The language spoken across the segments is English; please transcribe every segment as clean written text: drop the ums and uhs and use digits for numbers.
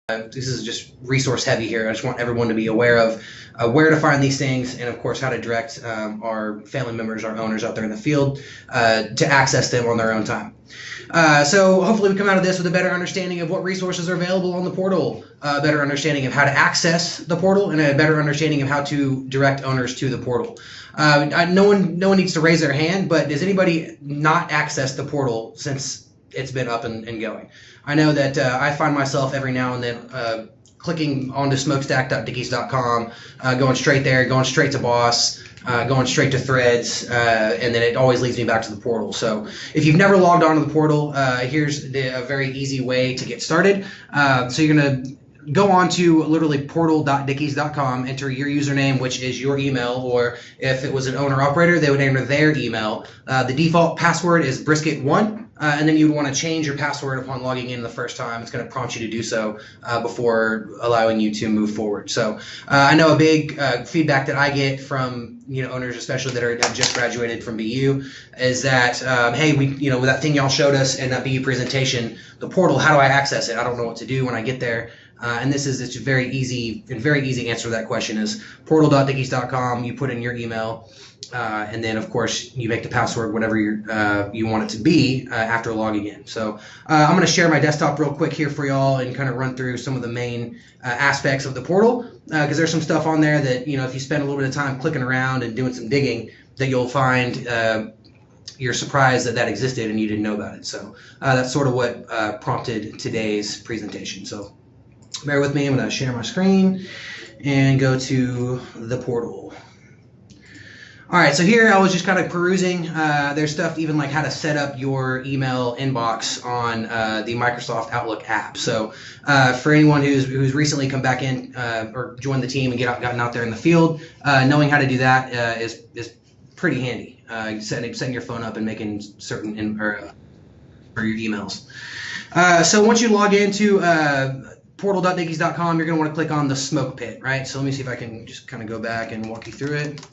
This is just resource heavy here. I just want everyone to be aware of where to find these things, and of course how to direct our family members, our owners out there in the field to access them on their own time. So hopefully we come out of this with a better understanding of what resources are available on the portal, a better understanding of how to access the portal, and a better understanding of how to direct owners to the portal. No one needs to raise their hand, but does anybody not access the portal since it's been up and going? I know that I find myself every now and then clicking onto smokestack.dickies.com, going straight there, going straight to Boss, going straight to Threads, and then it always leads me back to the portal. So if you've never logged on to the portal, here's a very easy way to get started. So you're going to go on to literally portal.dickies.com, enter your username, which is your email, or if it was an owner-operator, they would enter their email. The default password is brisket1. And then you would want to change your password upon logging in the first time. It's going to prompt you to do so before allowing you to move forward. So I know a big feedback that I get from owners, especially that are just graduated from BU, is that hey, with that thing y'all showed us in that BU presentation, the portal, how do I access it? I don't know what to do when I get there. And it's a very easy answer to that question is portal.dickies.com. You put in your email. And then, of course, you make the password whatever you want it to be after logging in. So I'm going to share my desktop real quick here for y'all and kind of run through some of the main aspects of the portal, because there's some stuff on there that, if you spend a little bit of time clicking around and doing some digging, that you'll find you're surprised that existed and you didn't know about it. So that's sort of what prompted today's presentation. So bear with me. I'm going to share my screen and go to the portal. All right, so here I was just kind of perusing. There's stuff even like how to set up your email inbox on the Microsoft Outlook app. So for anyone who's recently come back in or joined the team and gotten out there in the field, knowing how to do that is pretty handy. Setting your phone up and making certain for your emails. So once you log into portal.dickies.com, you're going to want to click on the smoke pit, right? So let me see if I can just kind of go back and walk you through it.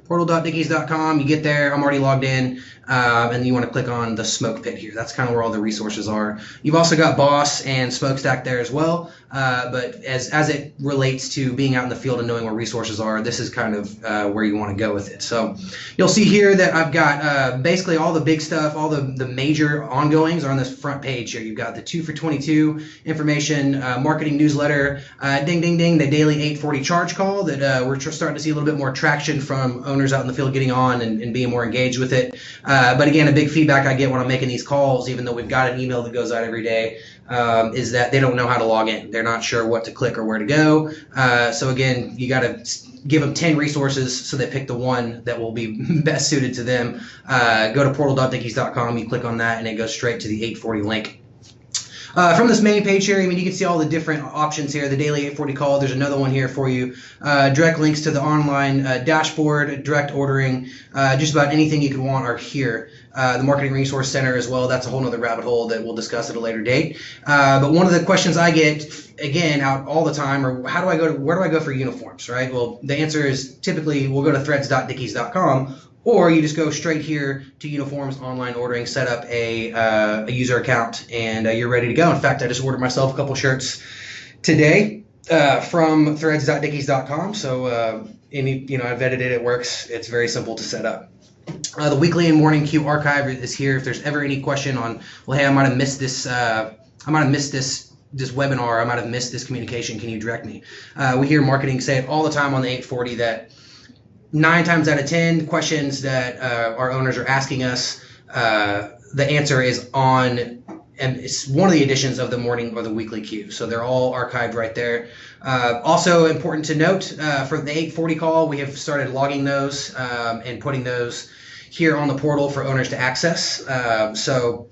Portal.dickies.com, you get there, I'm already logged in, and then you want to click on the smoke pit here. That's kind of where all the resources are. You've also got Boss and Smokestack there as well, but as it relates to being out in the field and knowing where resources are, this is kind of where you want to go with it. So you'll see here that I've got basically all the big stuff, all the major ongoings are on this front page here. You've got the 2 for 22 information, marketing newsletter, ding, ding, ding, the daily 840 charge call that we're starting to see a little bit more traction from owners out in the field getting on and being more engaged with it. But again, a big feedback I get when I'm making these calls, even though we've got an email that goes out every day, is that they don't know how to log in. They're not sure what to click or where to go. So again, you got to give them 10 resources so they pick the one that will be best suited to them. Go to portal.dickies.com, you click on that, and it goes straight to the 840 link. From this main page here, you can see all the different options here. The daily 840 call, there's another one here for you. Direct links to the online dashboard, direct ordering, just about anything you could want are here. The Marketing Resource Center as well, that's a whole nother rabbit hole that we'll discuss at a later date. But one of the questions I get, again, out all the time are, where do I go for uniforms, right? Well, the answer is typically we'll go to threads.dickies.com, or you just go straight here to uniforms, online ordering, set up a user account, and you're ready to go. In fact, I just ordered myself a couple shirts today from threads.dickies.com. So I've edited it, works. It's very simple to set up. The weekly and morning queue archive is here. If there's ever any question on, well, hey, I might have missed this webinar, I might have missed this communication, can you direct me? We hear marketing say it all the time on the 840 that 9 times out of 10 questions that our owners are asking us, the answer is on, and it's one of the editions of the morning or the weekly queue. So they're all archived right there. Also important to note, for the 840 call, we have started logging those and putting those here on the portal for owners to access. So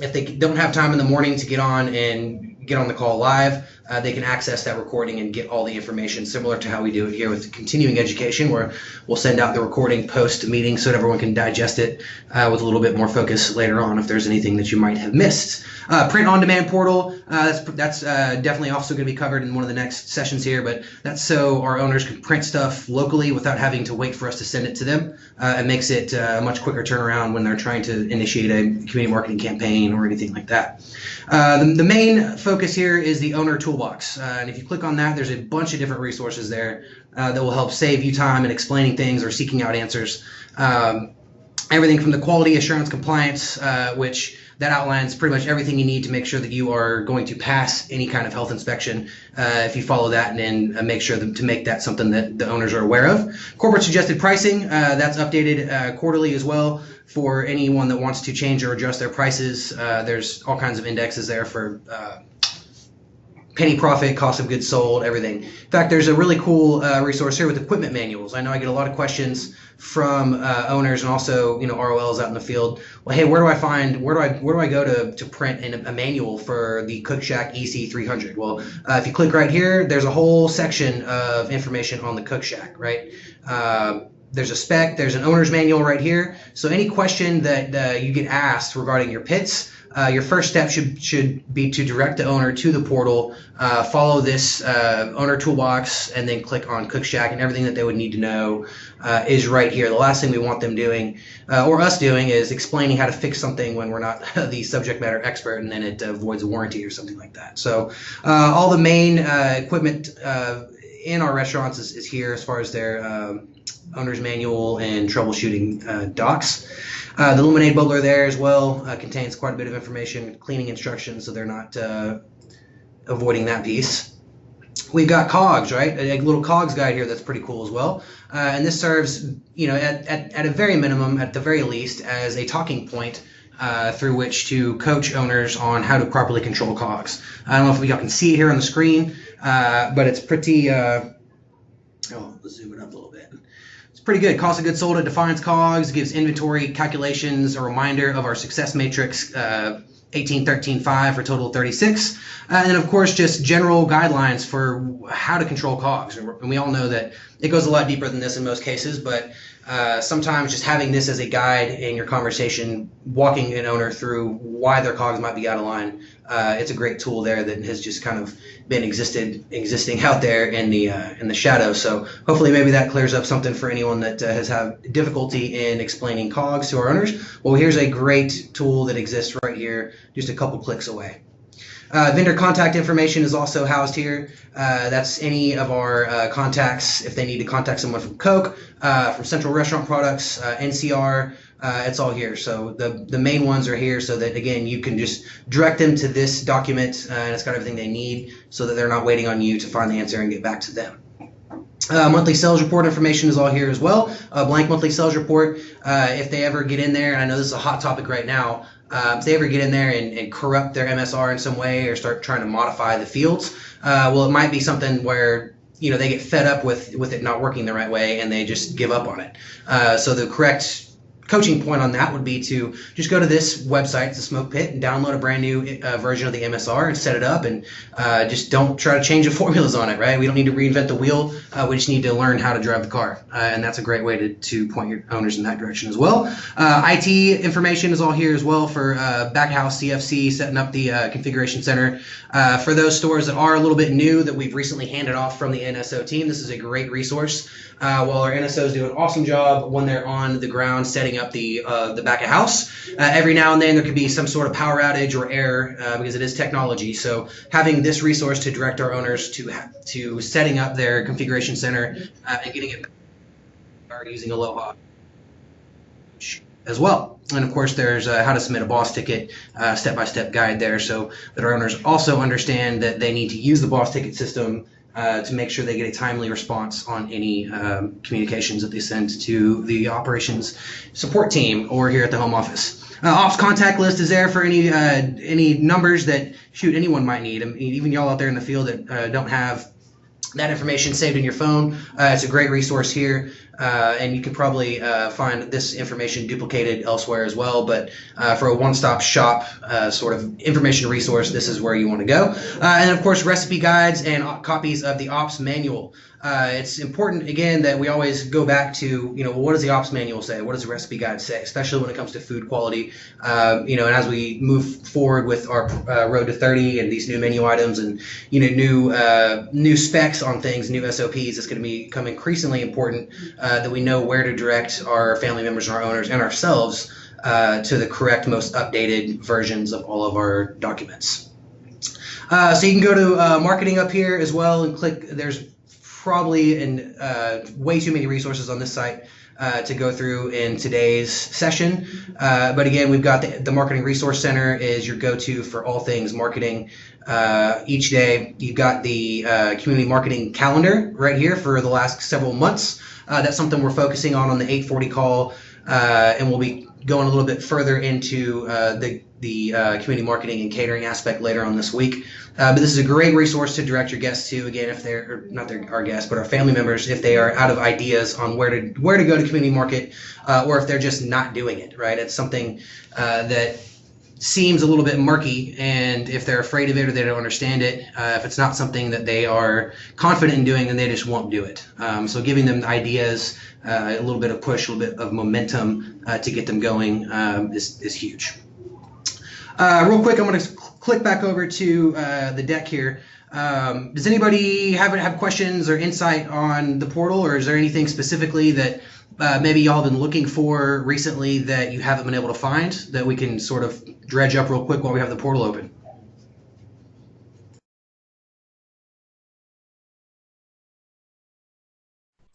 if they don't have time in the morning to get on and get on the call live, they can access that recording and get all the information, similar to how we do it here with continuing education, where we'll send out the recording post-meeting so that everyone can digest it with a little bit more focus later on if there's anything that you might have missed. Print on-demand portal, that's definitely also going to be covered in one of the next sessions here, but that's so our owners can print stuff locally without having to wait for us to send it to them. It makes it a much quicker turnaround when they're trying to initiate a community marketing campaign or anything like that. The main focus here is the owner tool toolbox. And if you click on that, there's a bunch of different resources there that will help save you time in explaining things or seeking out answers. Everything from the quality assurance compliance, which that outlines pretty much everything you need to make sure that you are going to pass any kind of health inspection if you follow that, and then make sure to make that something that the owners are aware of. Corporate suggested pricing, that's updated quarterly as well for anyone that wants to change or adjust their prices. There's all kinds of indexes there for penny profit, cost of goods sold, everything. In fact, there's a really cool resource here with equipment manuals. I know I get a lot of questions from owners and also ROLs out in the field. Well, hey, where do I go to print a manual for the CookShack EC300? Well, if you click right here, there's a whole section of information on the CookShack, right? There's a spec, there's an owner's manual right here. So any question that you get asked regarding your pits, your first step should be to direct the owner to the portal, follow this owner toolbox, and then click on CookShack, and everything that they would need to know is right here. The last thing we want them doing, or us doing, is explaining how to fix something when we're not the subject matter expert, and then it voids a warranty or something like that. So all the main equipment in our restaurants is here as far as their owner's manual and troubleshooting docs. The Luminade bubbler there as well contains quite a bit of information, cleaning instructions, so they're not avoiding that piece. We've got cogs, right? A little cogs guide here that's pretty cool as well. And this serves, at a very minimum, at the very least, as a talking point through which to coach owners on how to properly control cogs. I don't know if y'all can see it here on the screen, but it's pretty, let's zoom it up a little bit. Pretty good. Cost of goods sold, it defines COGS, gives inventory calculations, a reminder of our success matrix, 18-13-5 for total 36, and then of course just general guidelines for how to control COGS. And we all know that it goes a lot deeper than this in most cases, but sometimes just having this as a guide in your conversation, walking an owner through why their COGS might be out of line, it's a great tool there that has just kind of been existing out there in the shadows. So hopefully maybe that clears up something for anyone that has had difficulty in explaining COGS to our owners. Well, here's a great tool that exists right here, just a couple clicks away. Vendor contact information is also housed here. That's any of our contacts if they need to contact someone from Coke, from Central Restaurant Products, NCR. It's all here. So the main ones are here so that, again, you can just direct them to this document and it's got everything they need so that they're not waiting on you to find the answer and get back to them. Monthly sales report information is all here as well. A blank monthly sales report. If they ever get in there, and I know this is a hot topic right now, if they ever get in there and corrupt their MSR in some way or start trying to modify the fields, well, it might be something where they get fed up with it not working the right way and they just give up on it. So the correct coaching point on that would be to just go to this website, the Smoke Pit, and download a brand new version of the MSR and set it up, and just don't try to change the formulas on it, right? We don't need to reinvent the wheel. We just need to learn how to drive the car, and that's a great way to point your owners in that direction as well. IT information is all here as well for Backhouse, CFC, setting up the configuration center. For those stores that are a little bit new that we've recently handed off from the NSO team, this is a great resource. While our NSOs do an awesome job when they're on the ground setting up the back of house, every now and then there could be some sort of power outage or error because it is technology. So having this resource to direct our owners to setting up their configuration center and getting it are using Aloha as well. And of course there's how to submit a boss ticket, step-by-step guide there so that our owners also understand that they need to use the boss ticket system to make sure they get a timely response on any communications that they send to the operations support team or here at the home office. Ops contact list is there for any numbers that anyone might need. I mean, even y'all out there in the field that don't have that information saved in your phone. It's a great resource here, and you can probably find this information duplicated elsewhere as well, but for a one-stop shop sort of information resource, this is where you want to go. And of course, recipe guides and copies of the ops manual. It's important, again, that we always go back to, what does the ops manual say? What does the recipe guide say, especially when it comes to food quality? And as we move forward with our road to 30 and these new menu items and, new specs on things, new SOPs, it's going to become increasingly important that we know where to direct our family members and our owners and ourselves to the correct, most updated versions of all of our documents. So you can go to marketing up here as well and click. There's probably way too many resources on this site to go through in today's session. But again, we've got the Marketing Resource Center is your go-to for all things marketing each day. You've got the community marketing calendar right here for the last several months. That's something we're focusing on the 840 call, and we'll be going a little bit further into the community marketing and catering aspect later on this week. But this is a great resource to direct your guests to, again, if they're not our guests, but our family members, if they are out of ideas on where to go to community market, or if they're just not doing it, right? It's something that seems a little bit murky, and if they're afraid of it or they don't understand it, if it's not something that they are confident in doing, then they just won't do it. So giving them ideas, a little bit of push, a little bit of momentum to get them going is huge. Real quick, I'm going to click back over to the deck here. Does anybody have questions or insight on the portal, or is there anything specifically that maybe y'all have been looking for recently that you haven't been able to find that we can sort of dredge up real quick while we have the portal open?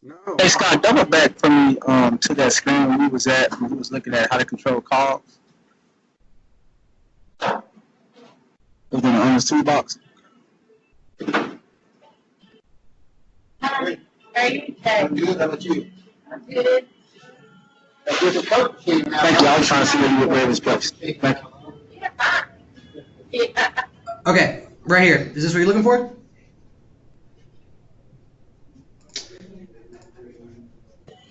No. Hey Scott, double back for me to that screen when we was looking at how to control calls. Within the owner's toolbox. Are you okay? I'm good. How about you? I'm good. Thank you. I was trying to see where this place. Thank you. Yeah. Okay, right here. Is this what you're looking for?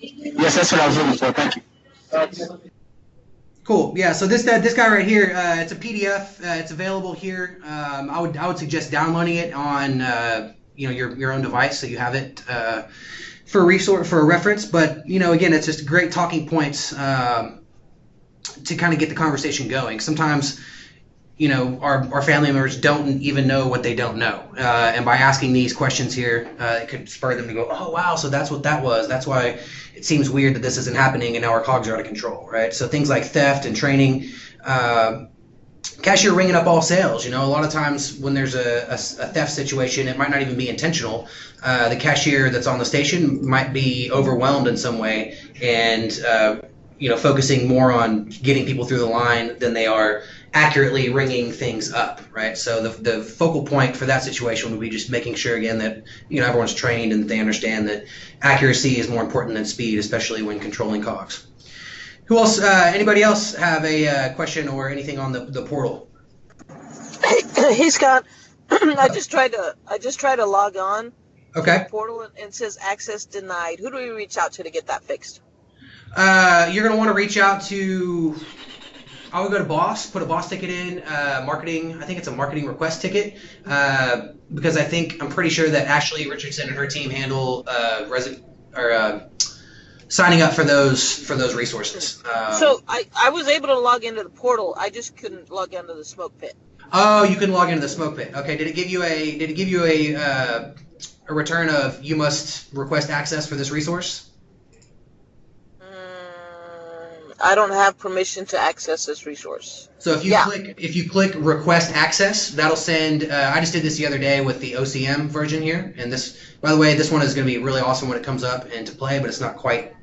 Yes, that's what I was looking for. Thank you. Cool. Yeah. So this guy right here, it's a PDF. It's available here. I would suggest downloading it on your own device so you have it for a reference. But again, it's just great talking points to kind of get the conversation going. Sometimes our family members don't even know what they don't know, and by asking these questions here, it could spur them to go, oh wow, so that's what that was. That's why it seems weird that this isn't happening and now our cogs are out of control, right? So things like theft and training, cashier ringing up all sales. A lot of times when there's a theft situation, it might not even be intentional. The cashier that's on the station might be overwhelmed in some way and focusing more on getting people through the line than they are accurately ringing things up, right? So the focal point for that situation would be just making sure, again, that everyone's trained and they understand that accuracy is more important than speed, especially when controlling cogs. Who else? Anybody else have a question or anything on the portal? Hey Scott, I just tried to log on. Okay. To the portal and it says access denied. Who do we reach out to get that fixed? You're gonna want to reach out to. I would go to boss, put a boss ticket in, marketing. I think it's a marketing request ticket, because I'm pretty sure that Ashley Richardson and her team handle signing up for those resources. So I was able to log into the portal. I just couldn't log into the smoke pit. Oh, you can log into the smoke pit. Okay. Did it give you a return of you must request access for this resource? I don't have permission to access this resource. So if you click request access, that'll send. I just did this the other day with the OCM version here, and this, by the way, this one is going to be really awesome when it comes up into play, but it's not quite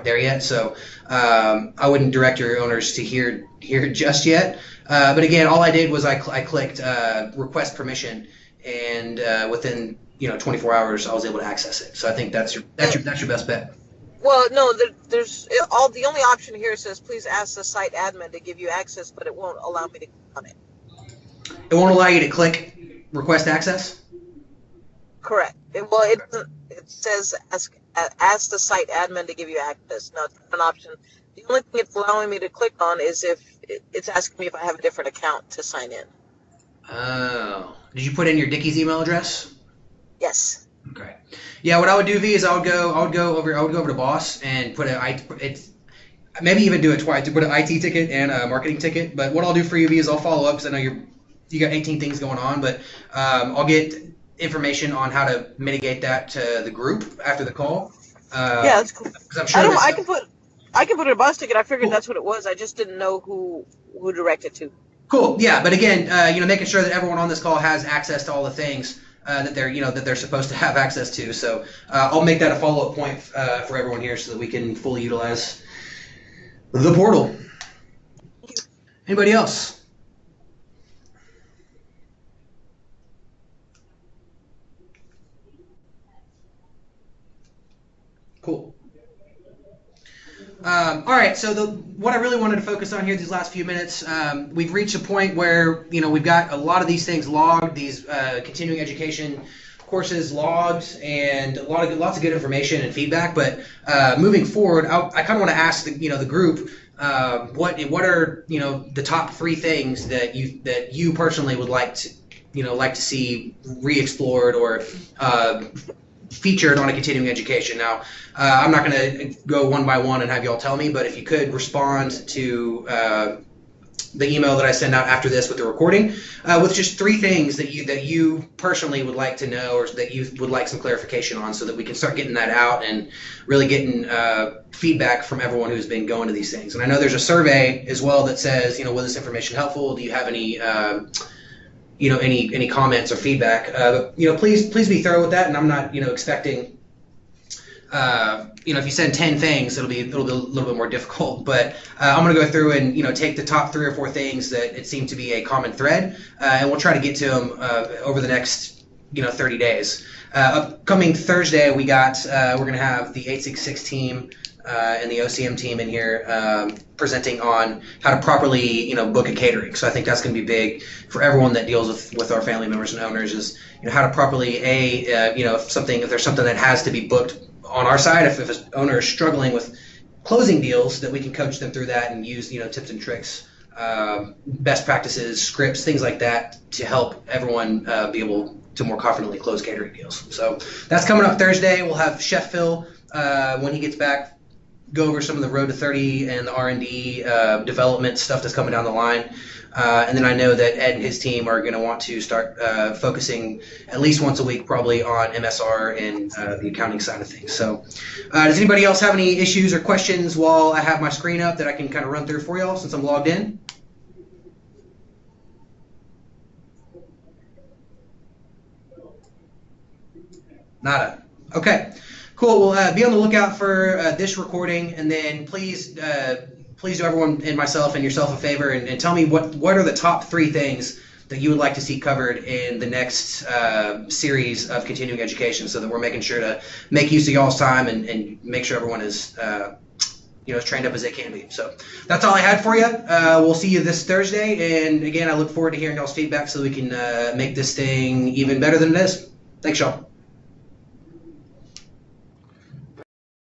there yet. So I wouldn't direct your owners to here just yet. But again, all I did was I clicked request permission, and within 24 hours I was able to access it. So I think that's your best bet. Well, no, the only option here says please ask the site admin to give you access, but it won't allow me to click on it. It won't allow you to click request access? Correct. It says ask the site admin to give you access. No, it's not an option. The only thing it's allowing me to click on is if it's asking me if I have a different account to sign in. Oh. Did you put in your Dickie's email address? Yes. Okay. Yeah, what I would do, V, is I would go over to boss and maybe even do it twice. To put an IT ticket and a marketing ticket. But what I'll do for you, V, is I'll follow up because I know you got 18 things going on. But I'll get information on how to mitigate that to the group after the call. Yeah, that's cool. I'm sure I can put in a boss ticket. I figured That's what it was. I just didn't know who direct it to. Cool. Yeah, but again, making sure that everyone on this call has access to all the things that they're supposed to have access to. So I'll make that a follow-up point for everyone here so that we can fully utilize the portal. Anybody else? Cool. All right, so what I really wanted to focus on here these last few minutes, we've reached a point where we've got a lot of these things logged, these continuing education courses logged, and lots of good information and feedback. But moving forward, I kind of want to ask the group, what are the top 3 things that you personally would like to see re-explored or featured on a continuing education. Now, I'm not going to go one by one and have y'all tell me, but if you could respond to the email that I send out after this with the recording, with just 3 things that you personally would like to know or that you would like some clarification on, so that we can start getting that out and really getting feedback from everyone who's been going to these things. And I know there's a survey as well that says, was this information helpful? Do you have any any comments or feedback? Please be thorough with that. And I'm not expecting if you send 10 things, it'll be a little bit more difficult. But I'm going to go through and take the top 3 or 4 things that it seemed to be a common thread, and we'll try to get to them over the next 30 days. Upcoming Thursday, we're going to have the 866 team and the OCM team in here presenting on how to properly book a catering. So I think that's going to be big for everyone that deals with our family members and owners, is how to properly if there's something that has to be booked on our side, if an owner is struggling with closing deals, that we can coach them through that and use tips and tricks, best practices, scripts, things like that, to help everyone be able to more confidently close catering deals. So that's coming up Thursday. We'll have Chef Phil when he gets back go over some of the Road to 30 and the R&D development stuff that's coming down the line. And then I know that Ed and his team are going to want to start focusing at least once a week probably on MSR and the accounting side of things. So does anybody else have any issues or questions while I have my screen up that I can kind of run through for y'all since I'm logged in? Nada. Okay. Cool. Well, be on the lookout for this recording, and then please do everyone and myself and yourself a favor and tell me what are the top 3 things that you would like to see covered in the next series of continuing education, so that we're making sure to make use of y'all's time and make sure everyone is as trained up as they can be. So that's all I had for you. We'll see you this Thursday, and again, I look forward to hearing y'all's feedback so we can make this thing even better than it is. Thanks, y'all.